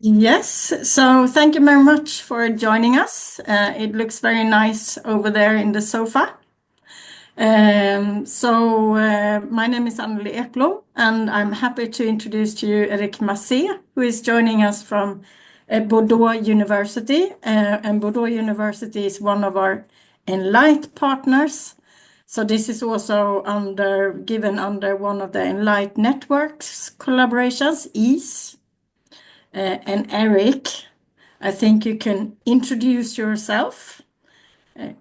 Yes, so thank you very much for joining us. It looks very nice over there in the sofa. My name is Anneli Ekblom, and I'm happy to introduce to you Eric Macé, who is joining us from Bordeaux University. And Bordeaux University is one of our ENLIGHT partners. So this is also given under one of the ENLIGHT networks collaborations, EHESS. And Eric, I think you can introduce yourself. Thank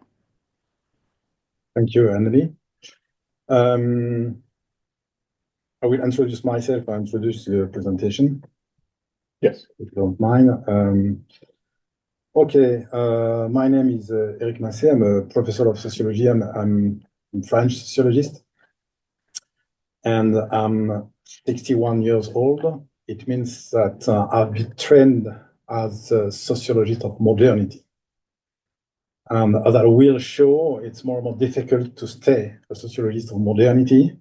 you, Anneli. I will introduce myself and introduce the presentation. Yes, if you don't mind. My name is Eric Macé. I'm a professor of sociology. I'm a French sociologist, and I'm 61 years old. It means that I've been trained as a sociologist of modernity. And as I will show, it's more and more difficult to stay a sociologist of modernity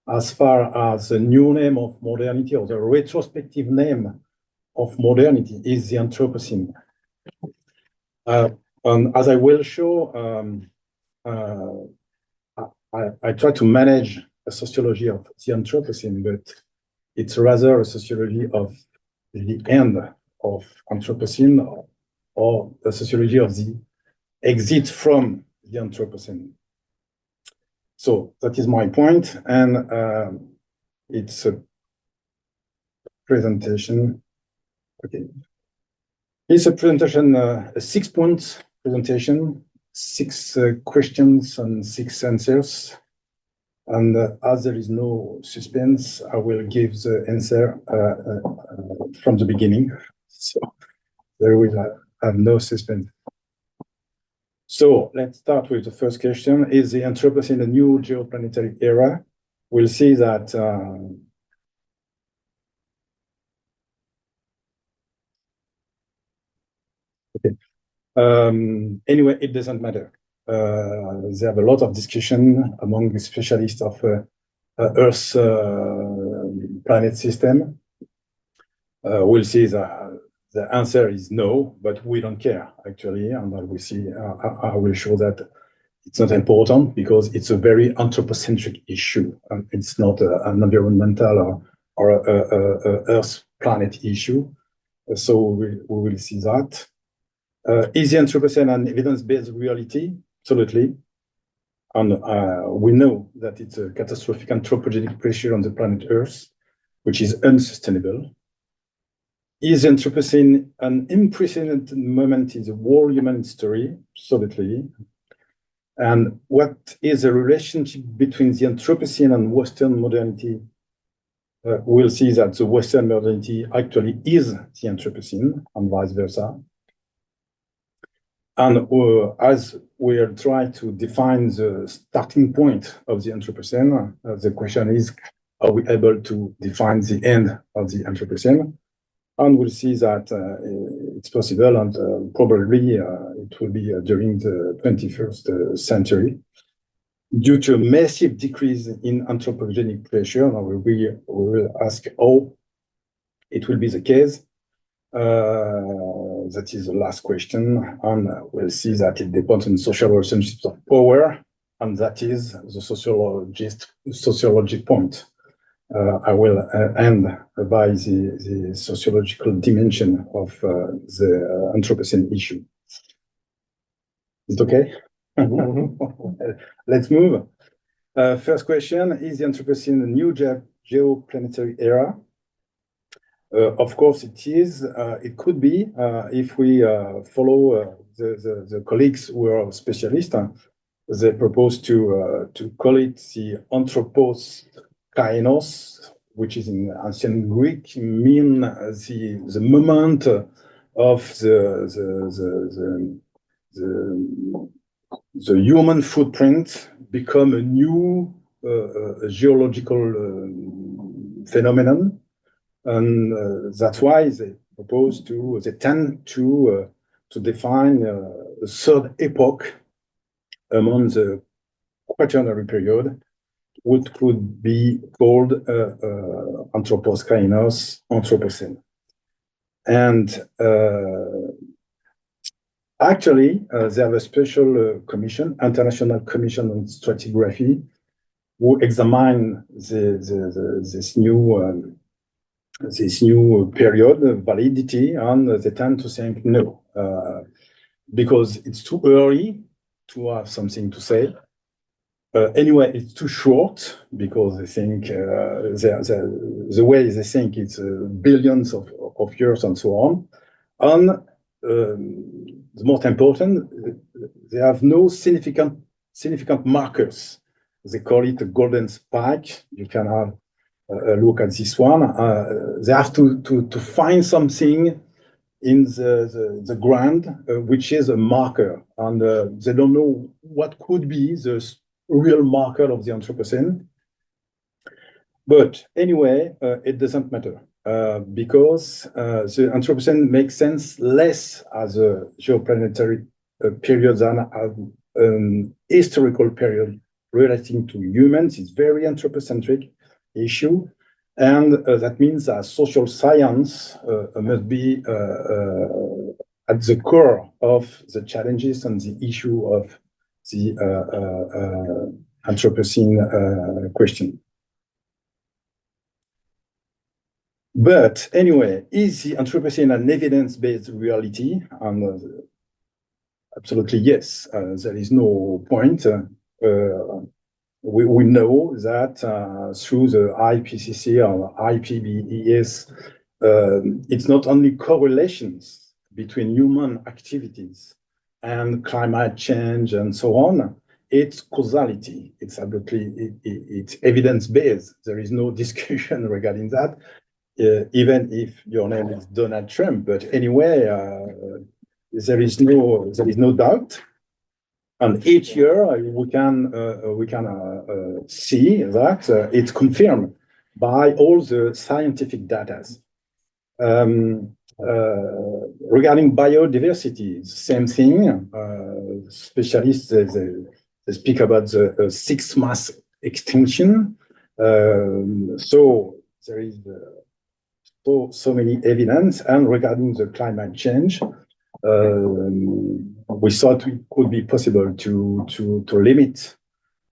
as far as the new name of modernity or the retrospective name of modernity is the Anthropocene. And as I will show, I try to manage a sociology of the Anthropocene, but it's rather a sociology of the end of Anthropocene or a sociology of the exit from the Anthropocene. So that is my point, and it's a presentation. Okay, it's a presentation, a 6-point presentation, 6 questions and 6 answers. And as there is no suspense, I will give the answer from the beginning. So there will have no suspense. So let's start with the first question. Is the Anthropocene a new geoplanetary era? We'll see that anyway, it doesn't matter. They have a lot of discussion among the specialists of Earth planet system. We'll see that the answer is no, but we don't care actually, and I will see. I will show that it's not important because it's a very anthropocentric issue, and it's not an environmental or a Earth planet issue. So we will see that. Is the Anthropocene an evidence-based reality? Absolutely. And we know that it's a catastrophic anthropogenic pressure on the planet Earth, which is unsustainable. Is the Anthropocene an unprecedented moment in the world human history? Absolutely. And what is the relationship between the Anthropocene and Western modernity? We'll see that the Western modernity actually is the Anthropocene and vice versa. And as we are trying to define the starting point of the Anthropocene, the question is, are we able to define the end of the Anthropocene? And we'll see that it's possible, and probably it will be during the 21st century. Due to a massive decrease in anthropogenic pressure, we will ask how it will be the case. That is the last question, and we'll see that it depends on social relationships of power, and that is the sociology point. I will end by the sociological dimension of the Anthropocene issue. Is it okay? Let's move. First question, is the Anthropocene a new geoplanetary era? Of course it is. It could be if we follow the colleagues who are specialists. They propose to call it the Anthropokainos, which is in ancient Greek, mean the moment of the human footprint become a new geological phenomenon. And that's why they tend to define a third epoch among the Quaternary period, which could be called Anthropokainos, Anthropocene. And actually, they have a special commission, International Commission on Stratigraphy, who examine this new period validity, and they tend to think no, because it's too early to have something to say. Anyway, it's too short because they think the way they think it's billions of years and so on. And the most important, they have no significant markers. They call it a golden spike. You can have a look at this one. They have to find something in the ground, which is a marker, and they don't know what could be the real marker of the Anthropocene. But anyway, it doesn't matter because the Anthropocene makes sense less as a geoplanetary period than as an historical period relating to humans. It's very anthropocentric issue. And that means that social science must be at the core of the challenges and the issue of the Anthropocene question. But anyway, is the Anthropocene an evidence-based reality? And absolutely yes. There is no point. We know that through the IPCC or IPBES, it's not only correlations between human activities and climate change and so on, it's causality. It's absolutely, it's evidence-based. There is no discussion regarding that, even if your name is Donald Trump. But anyway, there is no doubt. And each year we can see that it's confirmed by all the scientific data. Regarding biodiversity, same thing. Specialists they speak about the sixth mass extinction. So there is so many evidence, and regarding the climate change. We thought it could be possible to limit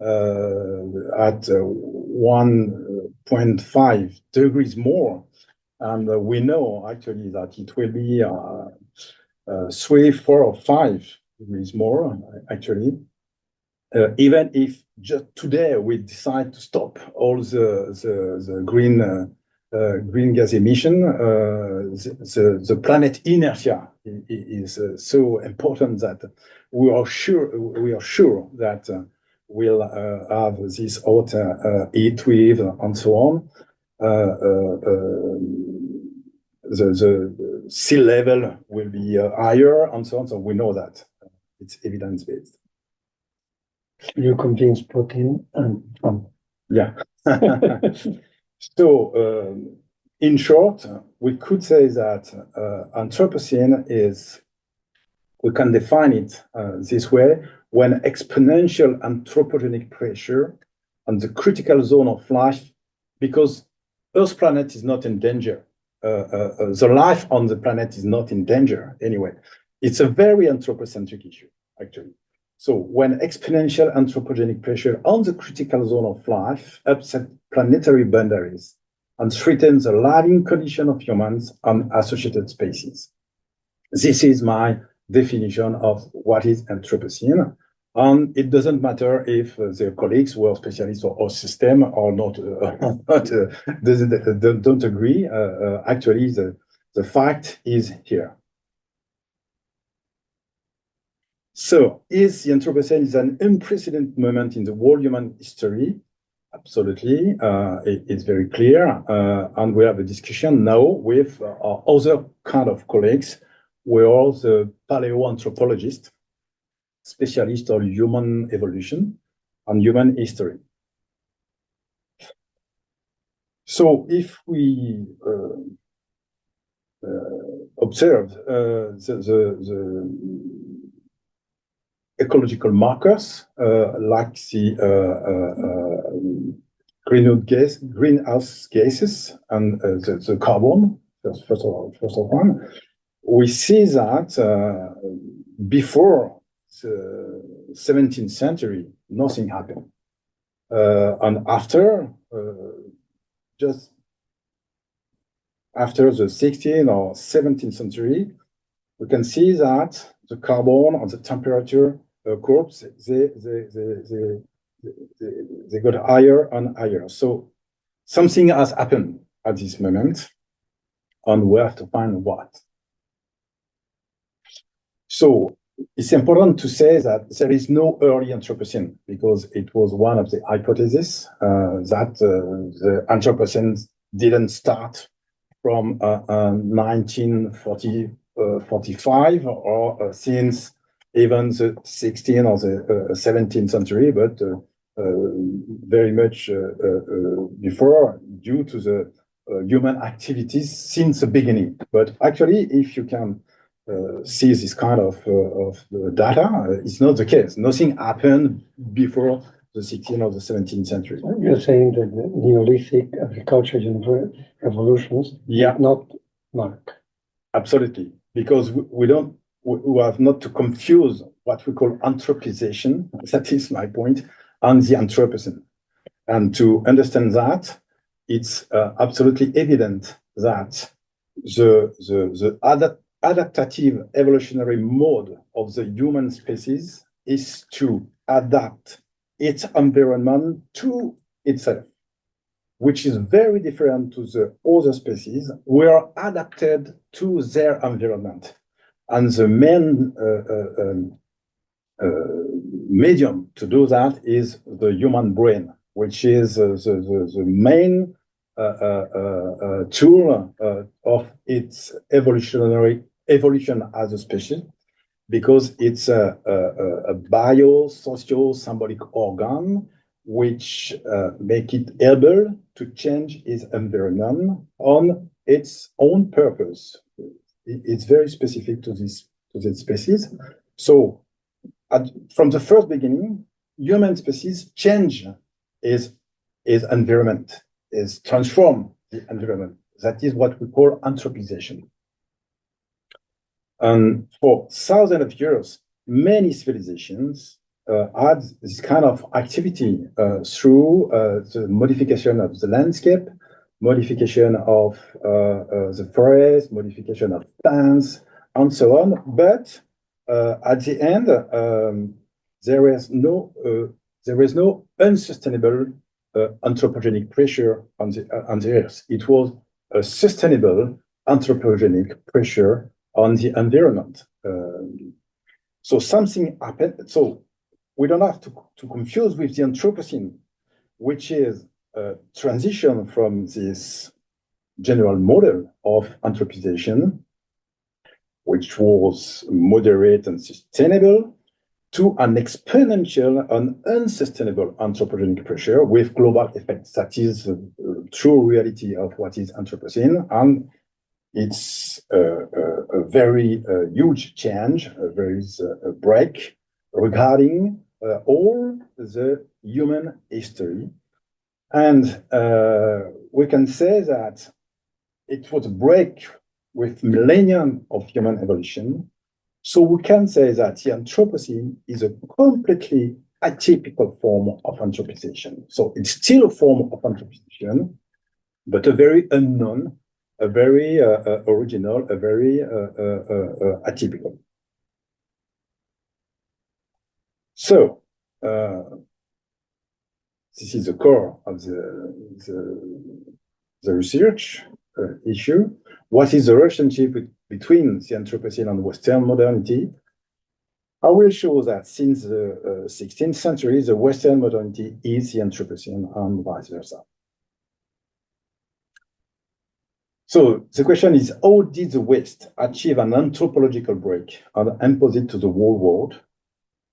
at 1.5 degrees more, and we know actually that it will be 3, 4, or 5 degrees more actually. Even if just today we decide to stop all the green gas emission, the planet inertia is so important that we are sure that we'll have this hot heat wave and so on. The sea level will be higher and so on. So we know that it's evidence based. You convince Putin and Trump. Yeah. So, in short, we could say that Anthropocene is, we can define it this way, when exponential anthropogenic pressure on the critical zone of life, because Earth's planet is not in danger. The life on the planet is not in danger anyway. It's a very anthropocentric issue, actually. So when exponential anthropogenic pressure on the critical zone of life upset planetary boundaries and threatens the living condition of humans and associated species. This is my definition of what is Anthropocene. And it doesn't matter if their colleagues who are specialists or system or not, don't agree. Actually, the fact is here. So, is the Anthropocene an unprecedented moment in the world human history? Absolutely, it's very clear. And we have a discussion now with our other kind of colleagues. We're all the paleoanthropologists, specialists on human evolution and human history. So, if we observe the ecological markers like the greenhouse gases and the carbon, first of one, we see that before the 17th century, nothing happened. And after, just after the 16th or 17th century, we can see that the carbon and the temperature curves, they got higher and higher. So something has happened at this moment, and we have to find what. So it's important to say that there is no early Anthropocene, because it was one of the hypotheses that the Anthropocene didn't start from 1945 or since even the 16th or the 17th century, but very much before, due to the human activities since the beginning. But actually, if you can see this kind of data, it's not the case. Nothing happened before the 16th or the 17th century. You're saying that the Neolithic agricultural revolutions did not mark. Absolutely, because we have not to confuse what we call anthropization, that is my point, and the Anthropocene. And to understand that, it's absolutely evident that the adaptative evolutionary mode of the human species is to adapt its environment to itself, which is very different to the other species, who are adapted to their environment. And the main medium to do that is the human brain, which is the main tool of its evolution as a species, because it's a bio-socio-symbolic organ which make it able to change its environment on its own purpose. It's very specific to this species. So from the first beginning, human species change its environment, is transform the environment. That is what we call anthropization. And for thousands of years, many civilizations had this kind of activity through the modification of the landscape, modification of the forest, modification of plants, and so on. But at the end, there is no unsustainable anthropogenic pressure on the earth. It was a sustainable anthropogenic pressure on the environment. So something happened. So we don't have to confuse with the Anthropocene, which is a transition from this general model of anthropization, which was moderate and sustainable, to an exponential and unsustainable anthropogenic pressure with global effects. That is the true reality of what is Anthropocene, and it's a very huge change. There is a break regarding all the human history. And we can say that it was a break with millennia of human evolution. So we can say that the Anthropocene is a completely atypical form of anthropization. So it's still a form of anthropization, but a very unknown, a very original, a very atypical. So this is the core of the research issue. What is the relationship between the Anthropocene and Western modernity? I will show that since the 16th century, the Western modernity is the Anthropocene and vice versa. So the question is, how did the West achieve an anthropological break and impose it to the whole world?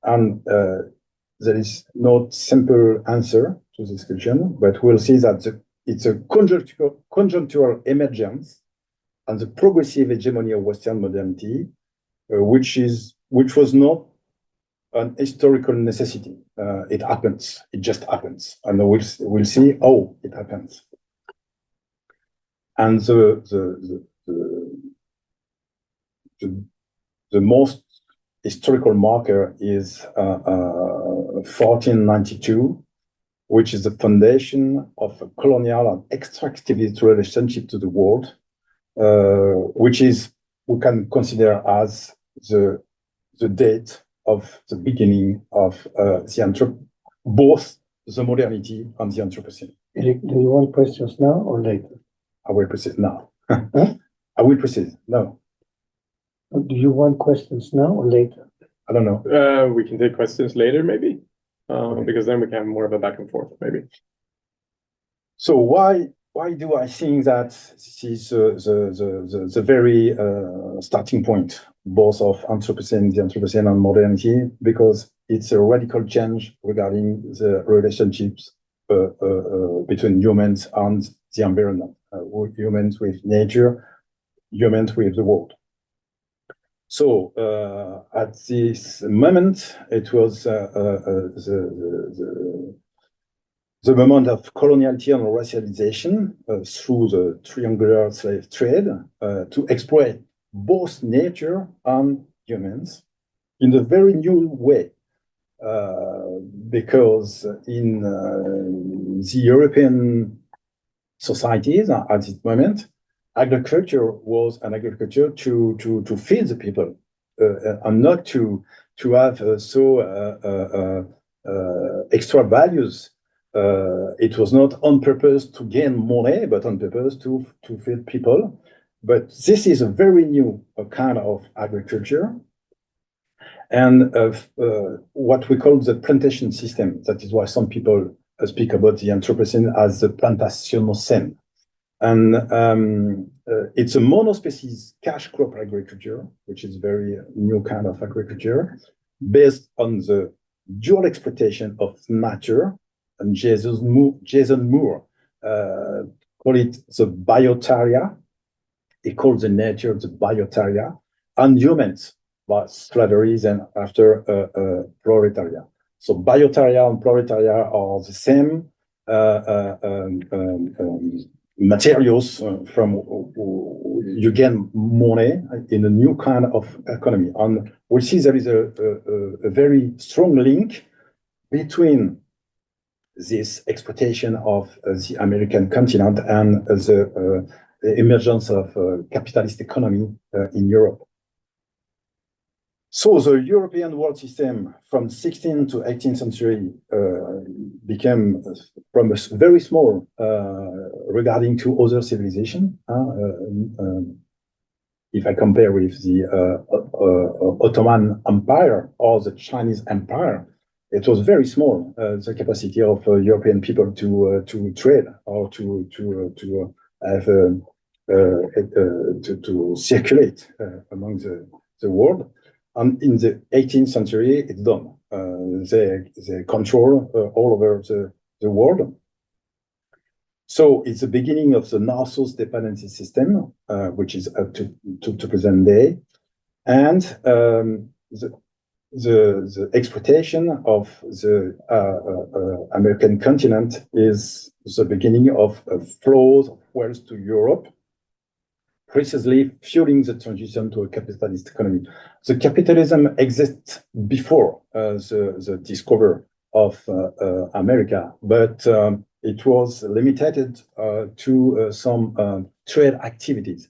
And there is no simple answer to this question, but we'll see that it's a conjunctural emergence and the progressive hegemony of Western modernity, which was not an historical necessity. It happens. It just happens, and we'll see how it happens. And the the most historical marker is 1492, which is the foundation of a colonial and extractivist relationship to the world, which is we can consider as the date of the beginning of both the modernity and the Anthropocene. Eric, do you want questions now or later? I will proceed now. Huh? I will proceed now. Do you want questions now or later? I don't know. We can take questions later, maybe, because then we can have more of a back and forth, maybe. So why do I think that this is the very starting point, both of the Anthropocene and modernity? Because it's a radical change regarding the relationships between humans and the environment, humans with nature, humans with the world. So at this moment, it was the moment of coloniality and racialization through the triangular slave trade to exploit both nature and humans in a very new way. Because in the European societies at this moment, agriculture was an agriculture to feed the people and not to have extra values. It was not on purpose to gain money, but on purpose to feed people. But this is a very new kind of agriculture, and what we call the plantation system. That is why some people speak about the Anthropocene as the Plantationocene. And it's a monospecies cash crop agriculture, which is a very new kind of agriculture, based on the dual exploitation of nature. And Jason Moore called it the biotaria. He called the nature the biotaria, and humans by slavery and after proletaria. So biotaria and proletaria are the same materials from you gain money in a new kind of economy. And we see there is a very strong link between this exploitation of the American continent and the emergence of capitalist economy in Europe. So the European world system from 16th to 18th century became from a very small regarding to other civilization. If I compare with the Ottoman Empire or the Chinese Empire, it was very small, the capacity of European people to trade or to have to circulate among the world. And in the 18th century, it's done. They control all over the world. So it's the beginning of the North-South dependency system, which is up to present day, and the exploitation of the American continent is the beginning of flows of wealth to Europe, precisely fueling the transition to a capitalist economy. The capitalism exists before the discovery of America, but it was limited to some trade activities.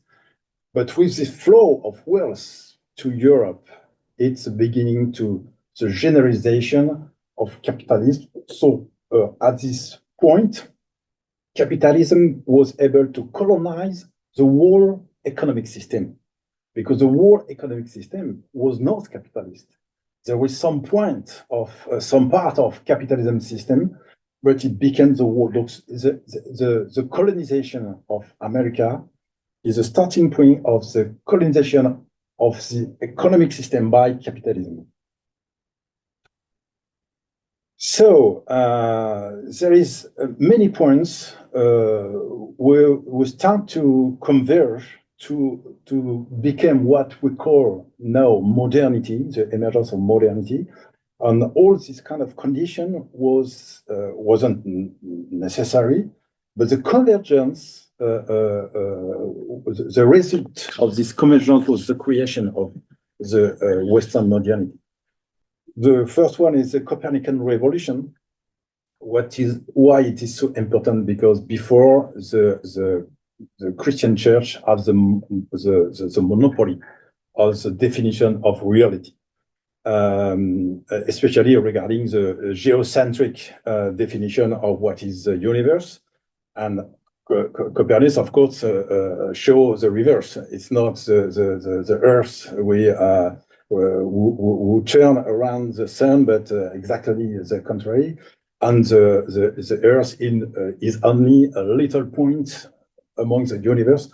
But with the flow of wealth to Europe, it's beginning to the generalization of capitalism. So at this point, capitalism was able to colonize the whole economic system, because the whole economic system was not capitalist. There was some point of some part of capitalism system, but it became the whole. The colonization of America is the starting point of the colonization of the economic system by capitalism. So there is many points where we start to converge to become what we call now modernity, the emergence of modernity. And all this kind of condition wasn't necessary, but the convergence the result of this convergence was the creation of the Western modernity. The first one is the Copernican revolution. Why it is so important? Because before the Christian Church has the monopoly of the definition of reality, especially regarding the geocentric definition of what is the universe. And Copernicus, of course, shows the reverse. It's not the Earth who turn around the sun, but exactly the contrary. And the Earth is only a little point among the universe.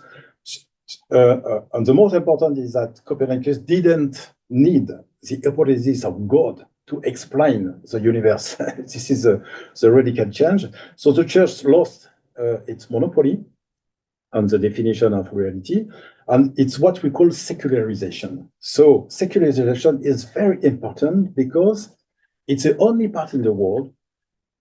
And the most important is that Copernicus didn't need the hypothesis of God to explain the universe. This is the radical change. So the church lost its monopoly on the definition of reality, and it's what we call secularization. So secularization is very important because it's the only part in the world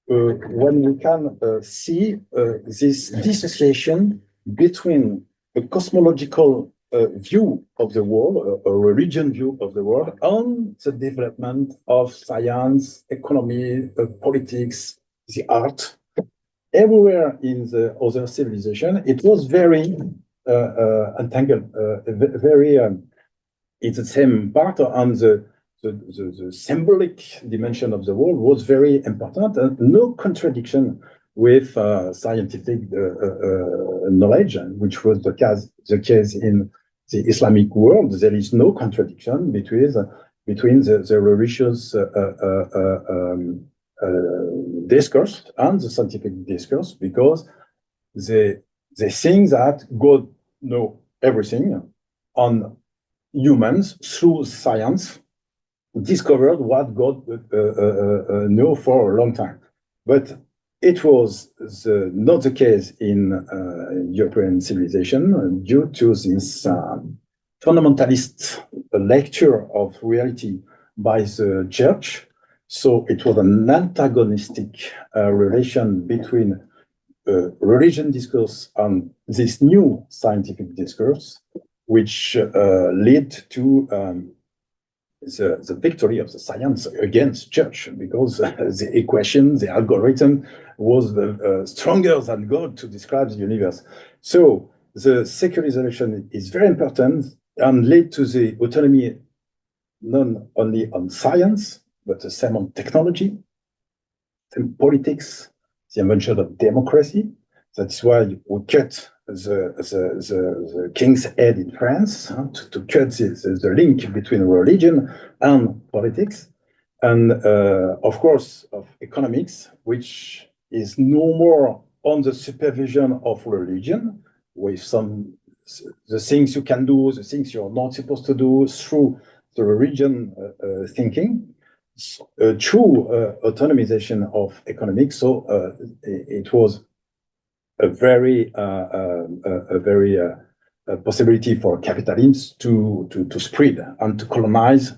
when we can see this dissociation between a cosmological view of the world, a religion view of the world, and the development of science, economy, politics, the art. Everywhere in the other civilization, it was very entangled, it's the same part, and the symbolic dimension of the world was very important, and no contradiction with scientific knowledge, which was the case in the Islamic world. There is no contradiction between the religious discourse and the scientific discourse, because they think that God knows everything on humans through science, discovered what God knew for a long time. But it was not the case in European civilization due to this fundamentalist lecture of reality by the church. So it was an antagonistic relation between religion discourse and this new scientific discourse, which led to the victory of the science against church, because the equation, the algorithm was stronger than God to describe the universe. So the secularization is very important and led to the autonomy not only on science, but the same on technology, and politics, the invention of democracy. That's why we cut the king's head in France to cut the link between religion and politics, and of course of economics, which is no more on the supervision of religion, with the things you can do, the things you're not supposed to do through the religion thinking. True autonomization of economics. So it was a very possibility for capitalism to spread and to colonize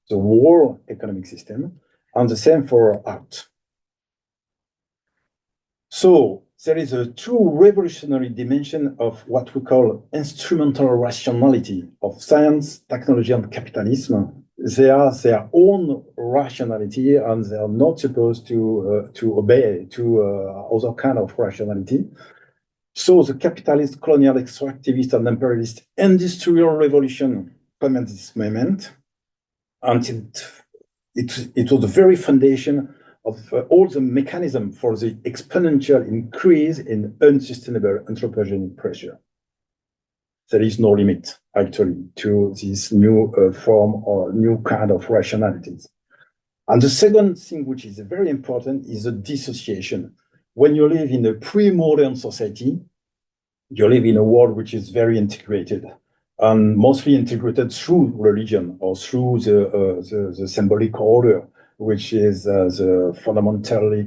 the whole economic system, and the same for art. So there is a true revolutionary dimension of what we call instrumental rationality of science, technology, and capitalism. They are their own rationality, and they are not supposed to obey to other kind of rationality. So the capitalist, colonial, extractivist, and imperialist industrial revolution came at this moment, and it was the very foundation of all the mechanism for the exponential increase in unsustainable anthropogenic pressure. There is no limit, actually, to this new form or new kind of rationalities. And the second thing, which is very important, is the dissociation. When you live in a pre-modern society, you live in a world which is very integrated, and mostly integrated through religion or through the symbolic order, which is the fundamental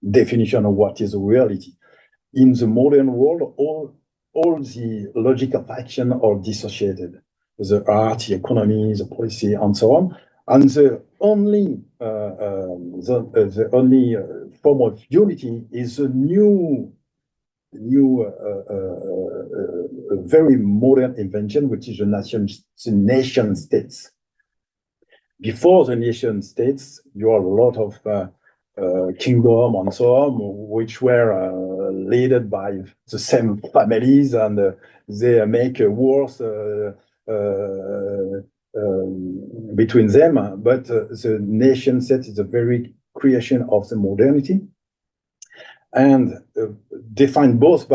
definition of what is reality. In the modern world, all the logic of action are dissociated. The art, the economy, the policy, and so on. And the only form of unity is a very modern invention, which is the nation states. Before the nation states, you have a lot of kingdom and so on, which were led by the same families, and they make wars between them. But the nation state is the very creation of the modernity, and defined both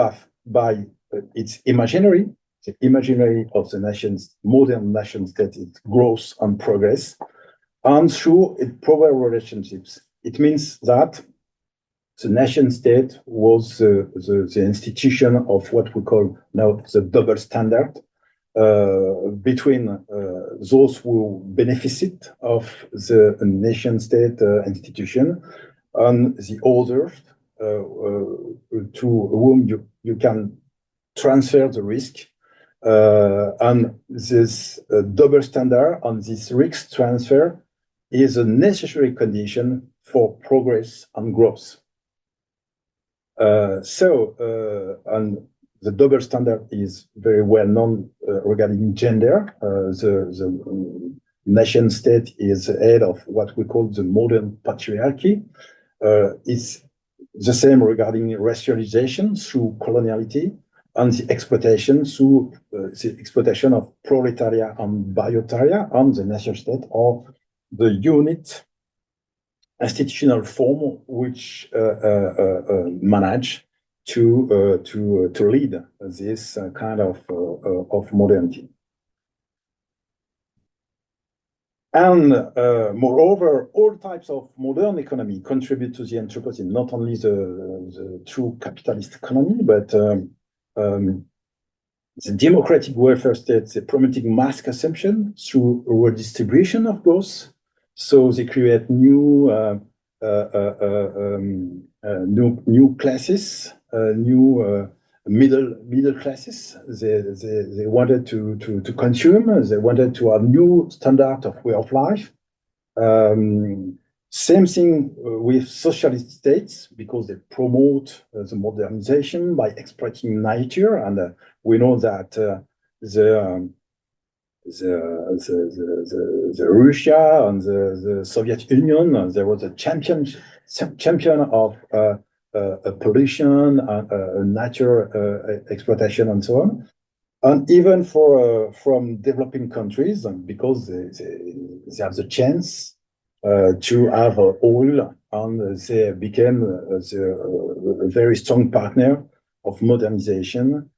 by its imaginary, the imaginary of the nations, modern nation state, its growth and progress, and through its power relationships. It means that the nation state was the institution of what we call now the double standard between those who benefit of the nation state institution and the others to whom you can transfer the risk. And this double standard and this risk transfer is a necessary condition for progress and growth. And the double standard is very well known regarding gender. The nation state is the head of what we call the modern patriarchy. It's the same regarding racialization through coloniality, and the exploitation through the exploitation of proletariat and biotaria, and the nation state or the unit institutional form which manage to lead this kind of modernity. And moreover, all types of modern economy contribute to the Anthropocene, not only the true capitalist economy, but the democratic welfare state, the promoting mass consumption through redistribution of growth. So they create new classes, new middle classes. They wanted to consume. They wanted to have new standard of way of life. Same thing with socialist states, because they promote the modernization by exploiting nature, and we know that the Russia and the Soviet Union, there was a champion of pollution, nature exploitation, and so on. And even from developing countries, because they have the chance to have oil, and they became a very strong partner of modernization.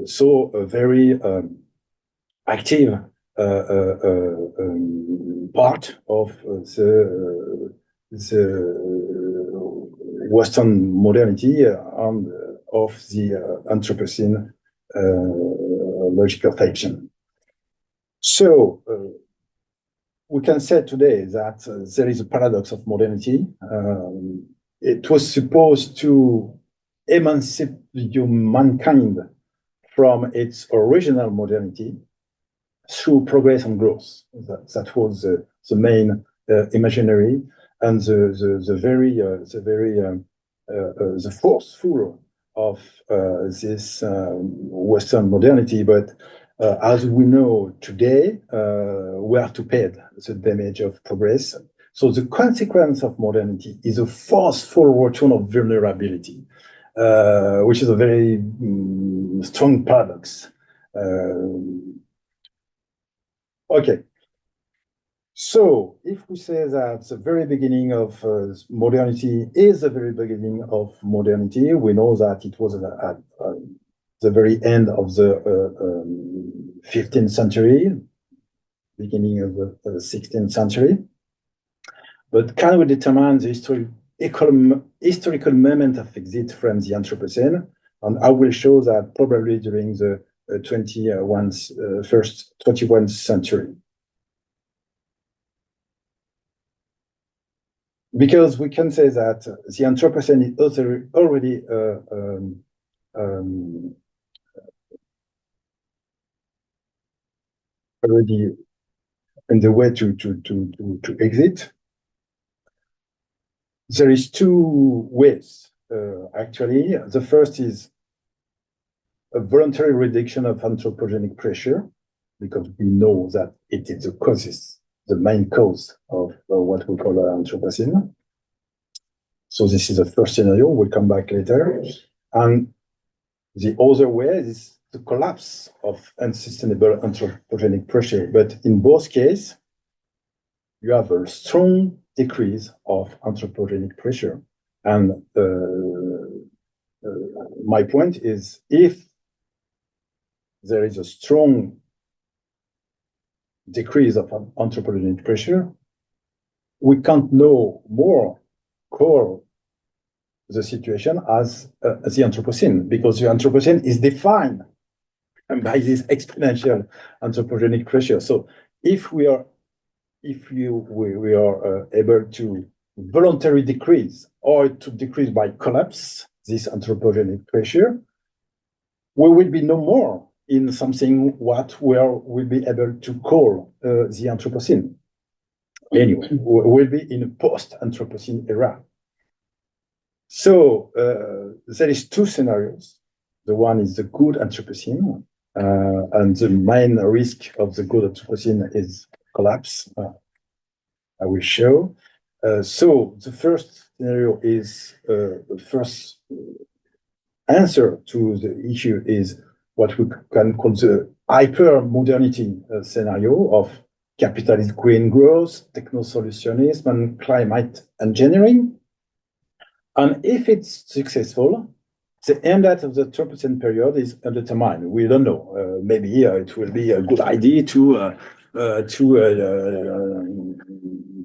So a very active part of the Western modernity and of the Anthropocene logical fiction. So we can say today that there is a paradox of modernity. It was supposed to emancipate mankind from its original modernity through progress and growth. That was the main imaginary, and the forceful of this Western modernity. But as we know today, we have to pay the damage of progress. So the consequence of modernity is a forceful return of vulnerability, which is a very strong paradox. Okay. So if we say that the very beginning of modernity is the very beginning of modernity, we know that it was at the very end of the 15th century, beginning of the 16th century. But can we determine the historical moment of exit from the Anthropocene? And I will show that probably during the 21st century. Because we can say that the Anthropocene is already in the way to exit. there is two ways, actually. The first is a voluntary reduction of anthropogenic pressure, because we know that it is the main cause of what we call Anthropocene. So this is the first scenario. We'll come back later. And the other way is the collapse of unsustainable anthropogenic pressure. But in both cases, you have a strong decrease of anthropogenic pressure. And my point is, if there is a strong decrease of anthropogenic pressure, we can't know more call the situation as the Anthropocene, because the Anthropocene is defined by this exponential anthropogenic pressure. So if we are able to voluntarily decrease or to decrease by collapse this anthropogenic pressure, we will be no more in something what we'll be able to call the Anthropocene. Anyway, we'll be in a post-Anthropocene era. So there is two scenarios. The one is the good Anthropocene, and the main risk of the good Anthropocene is collapse. I will show. So the first scenario is the first answer to the issue is what we can call the hyper-modernity scenario of capitalist green growth, techno-solutionism, and climate engineering. And if it's successful, the end of the Anthropocene period is undetermined. We don't know. Maybe it will be a good idea to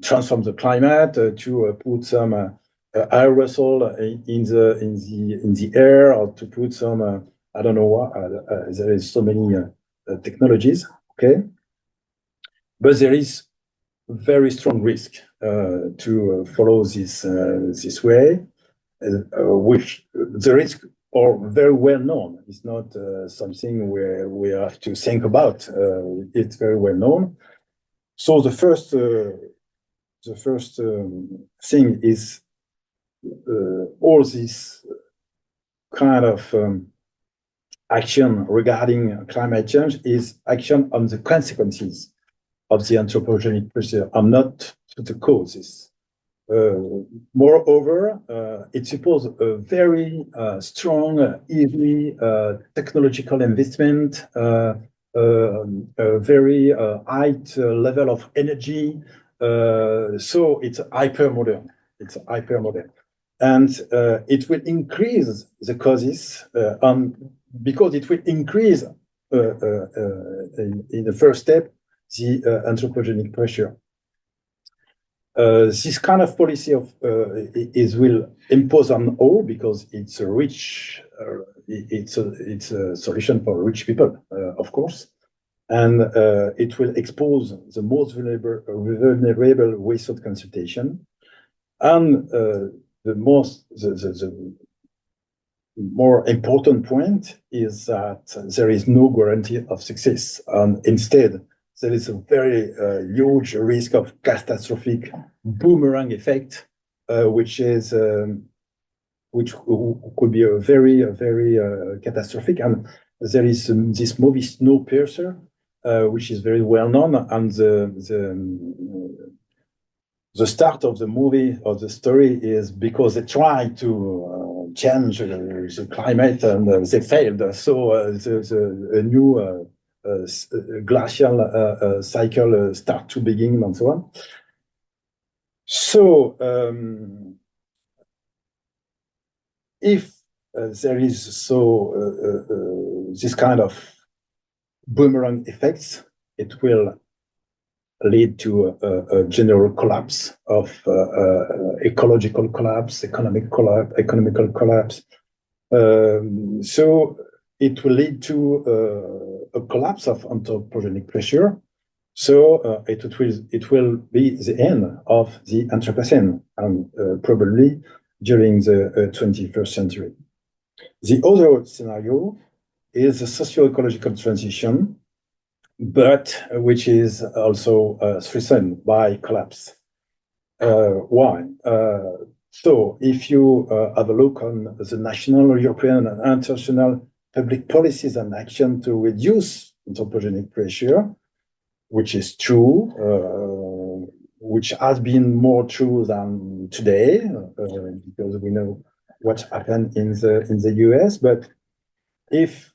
transform the climate, to put some aerosol in the air, or to put some I don't know what. There is so many technologies. Okay, but there is very strong risk to follow this way, which the risk are very well known. It's not something where we have to think about. It's very well known. So the first thing is all this kind of action regarding climate change is action on the consequences of the anthropogenic pressure, and not the causes. Moreover, it supposes a very strong, easy technological investment, a very high level of energy. So it's hyper-modern. It's hyper-modern. And it will increase the causes, because it will increase, in the first step, the anthropogenic pressure. This kind of policy will impose on all, because it's a rich, it's a solution for rich people, of course, and it will expose the most vulnerable without consultation, and the more important point is that there is no guarantee of success, and instead there is a very huge risk of catastrophic boomerang effect, which could be a very catastrophic. And there is this movie Snowpiercer, which is very well known, and the start of the movie or the story is because they try to change the climate and they failed. So there's a new glacial cycle start to begin, and so on. So if there is this kind of boomerang effects, it will lead to a general collapse of ecological collapse, economical collapse. So it will lead to a collapse of anthropogenic pressure. So it will be the end of the Anthropocene, and probably during the 21st century. The other scenario is a socio-ecological transition, but which is also threatened by collapse. Why? So if you have a look on the national, European, and international public policies and action to reduce anthropogenic pressure, which is true, which has been more true than today, because we know what happened in the US. But if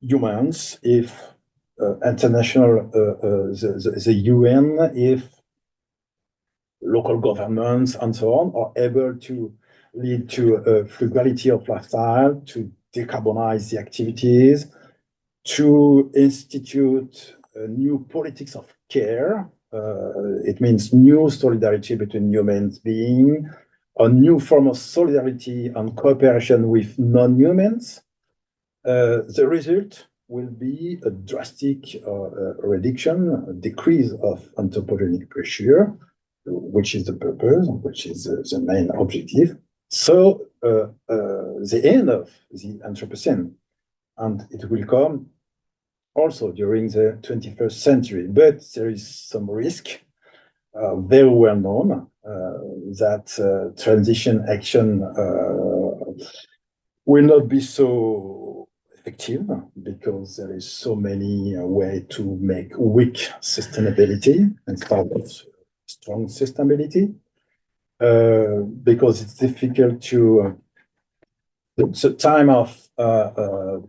humans, if international, the UN, if local governments and so on are able to lead to a frugality of lifestyle, to decarbonize the activities, to institute new politics of care. It means new solidarity between human beings, a new form of solidarity and cooperation with non-humans. The result will be a drastic reduction, a decrease of anthropogenic pressure, which is the purpose, which is the main objective. So the end of the Anthropocene, and it will come also during the 21st century. But there is some risk, very well known, that transition action will not be so effective because there is so many ways to make weak sustainability instead of strong sustainability, because it's difficult to the time of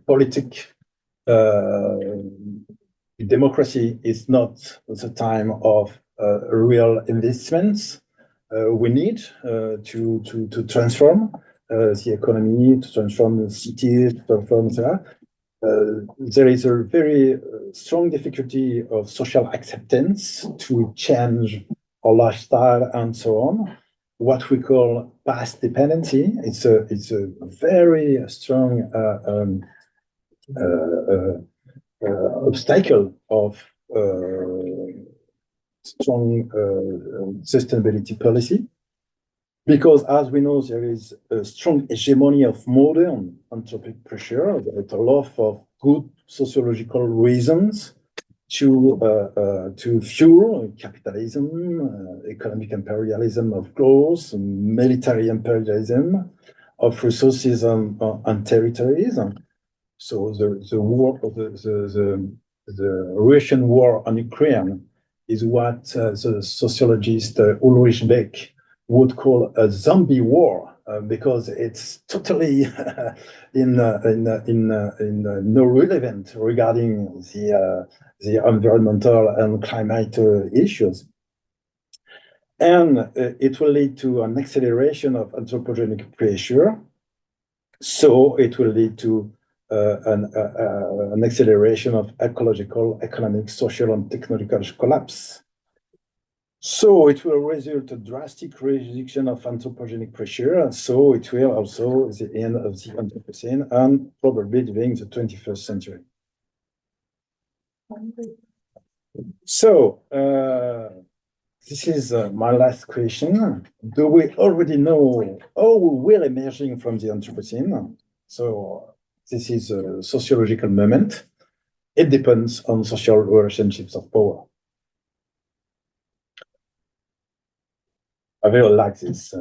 politic democracy is not the time of real investments. We need to transform the economy, to transform the cities, to transform there is a very strong difficulty of social acceptance to change our lifestyle and so on. What we call past dependency, it's a very strong obstacle of strong sustainability policy, because as we know, there is a strong hegemony of modern anthropic pressure. There is a lot of good sociological reasons to fuel capitalism, economic imperialism of growth, military imperialism of resources and territories. So the war, the Russian war on Ukraine is what the sociologist Ulrich Beck would call a zombie war, because it's totally in no relevant regarding the environmental and climate issues. And it will lead to an acceleration of anthropogenic pressure. So it will lead to an acceleration of ecological, economic, social, and technological collapse. So it will result a drastic reduction of anthropogenic pressure, and so it will also the end of the Anthropocene and probably during the 21st century. So this is my last question. Do we already know how we will emerging from the Anthropocene? So this is a sociological moment. It depends on social relationships of power. I really like this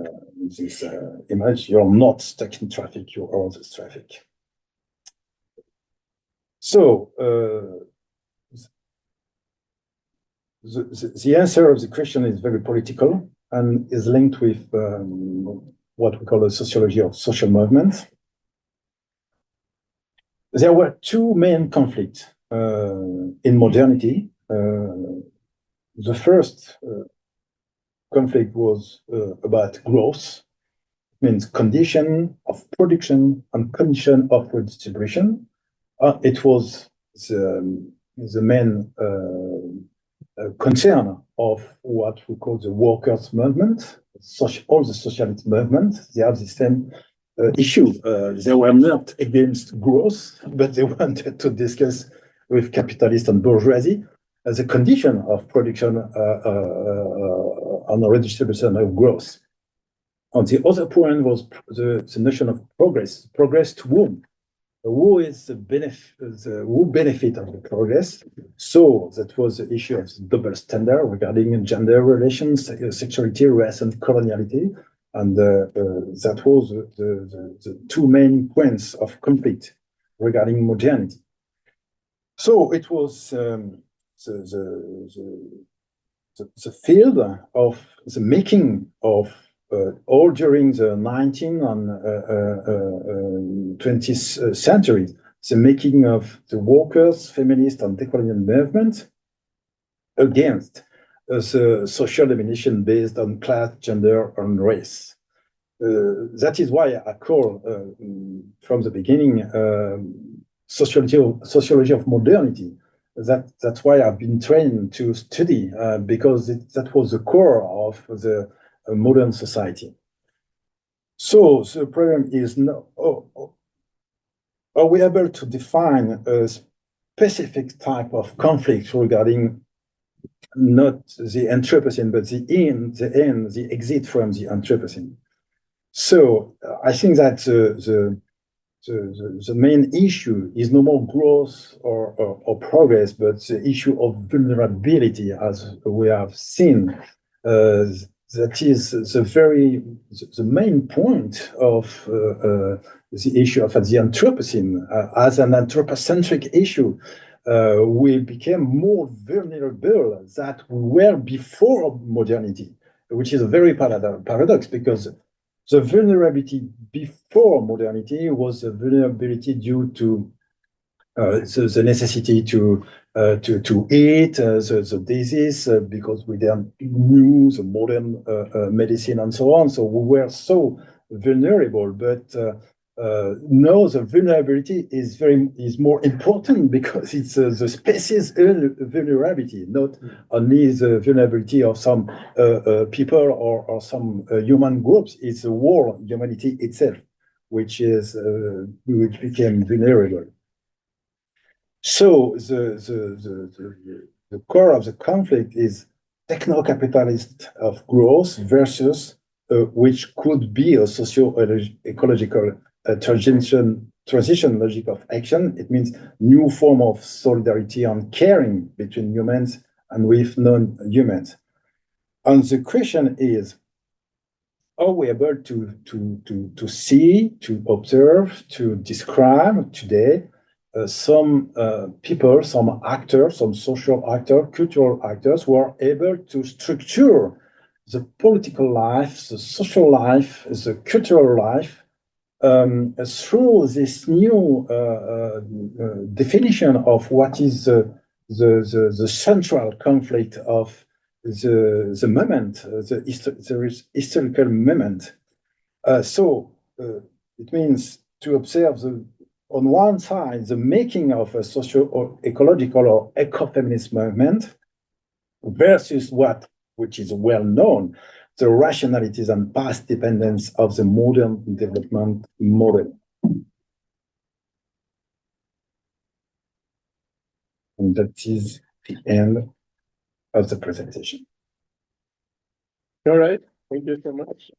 image. You're not stuck in traffic, you are this traffic. So the answer of the question is very political and is linked with what we call the sociology of social movements. There were two main conflicts in modernity. The first conflict was about growth, means condition of production and condition of redistribution. It was the main concern of what we call the workers' movement. All the socialist movements, they have the same issue. They were not against growth, but they wanted to discuss with capitalists and bourgeoisie as a condition of production and the redistribution of growth. On the other point was the notion of progress. Progress to whom? Who is the benefit of the progress? So that was the issue of the double standard regarding gender relations, sexuality, race, and coloniality. And that was the two main points of conflict regarding modernity. So it was the field of the making of all during the 19th and 20th century, the making of the workers, feminist, and decolonial movement against the social domination based on class, gender, and race. That is why I call, from the beginning, sociology of modernity. That's why I've been trained to study, because that was the core of the modern society. So the problem is, are we able to define a specific type of conflict regarding not the Anthropocene, but the exit from the Anthropocene? So I think that the main issue is no more growth or progress, but the issue of vulnerability, as we have seen. That is the main point of the issue of the Anthropocene. As an anthropocentric issue, we became more vulnerable than we were before modernity, which is a very paradox, because the vulnerability before modernity was a vulnerability due to the necessity to eat, the disease, because we didn't knew the modern medicine and so on. So we were so vulnerable, but now the vulnerability is more important, because it's the species vulnerability, not only the vulnerability of some people or some human groups. It's the whole humanity itself, which became vulnerable. So the core of the conflict is techno-capitalist of growth versus which could be a socio-ecological transition logic of action. It means new form of solidarity and caring between humans and with non-humans. And the question is, are we able to see, to observe, to describe today some people, some actors, some social actors, cultural actors who are able to structure the political life, the social life, the cultural life through this new definition of what is the central conflict of the moment, the historical moment. So it means to observe on one side, the making of a socio-ecological or eco-feminist movement versus which is well known, the rationalities and past dependence of the modern development model. And that is the end of the presentation. All right, thank you so much.